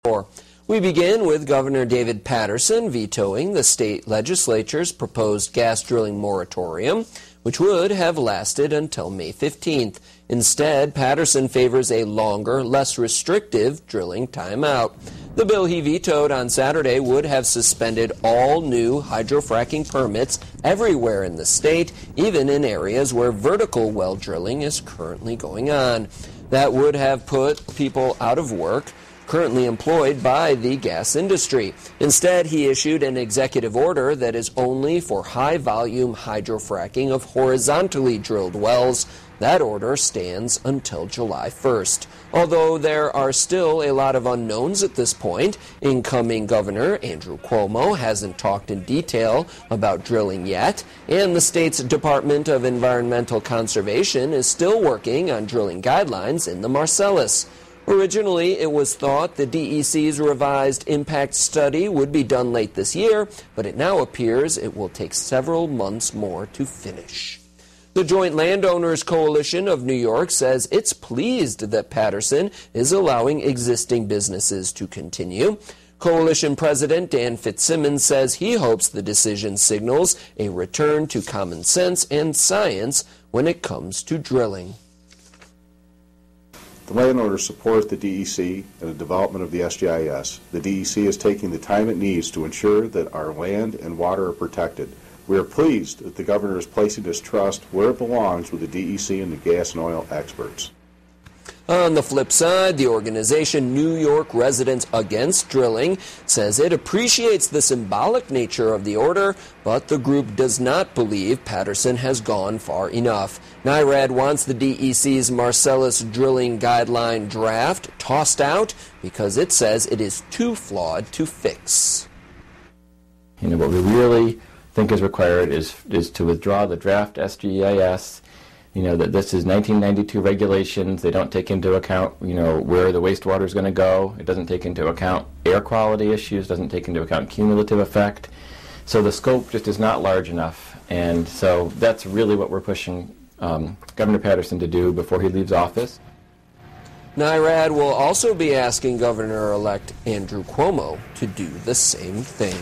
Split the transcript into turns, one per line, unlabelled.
We begin with Governor David Paterson vetoing the state legislature's proposed gas drilling moratorium, which would have lasted until May 15th. Instead, Paterson favors a longer, less restrictive drilling timeout. The bill he vetoed on Saturday would have suspended all new hydrofracking permits everywhere in the state, even in areas where vertical well drilling is currently going on. That would have put people out of work currently employed by the gas industry. Instead, he issued an executive order that is only for high-volume hydrofracking of horizontally drilled wells. That order stands until July 1st. Although there are still a lot of unknowns at this point, incoming Governor Andrew Cuomo hasn't talked in detail about drilling yet, and the state's Department of Environmental Conservation is still working on drilling guidelines in the Marcellus. Originally, it was thought the DEC's revised impact study would be done late this year, but it now appears it will take several months more to finish. The Joint Landowners Coalition of New York says it's pleased that Paterson is allowing existing businesses to continue. Coalition President Dan Fitzsimmons says he hopes the decision signals a return to common sense and science when it comes to drilling.
The landowners support the DEC and the development of the SGIS. The DEC is taking the time it needs to ensure that our land and water are protected. We are pleased that the governor is placing his trust where it belongs with the DEC and the gas and oil experts.
On the flip side, the organization New York Residents Against Drilling says it appreciates the symbolic nature of the order, but the group does not believe Paterson has gone far enough. NIRAD wants the DEC's Marcellus drilling guideline draft tossed out because it says it is too flawed to fix.
What we really think is required is to withdraw the draft SGIS. That this is 1992 regulations. They don't take into account, where the wastewater is going to go. It doesn't take into account air quality issues, doesn't take into account cumulative effect. So the scope just is not large enough. And so that's really what we're pushing Governor Paterson to do before he leaves office.
NIRAD will also be asking Governor-elect Andrew Cuomo to do the same thing.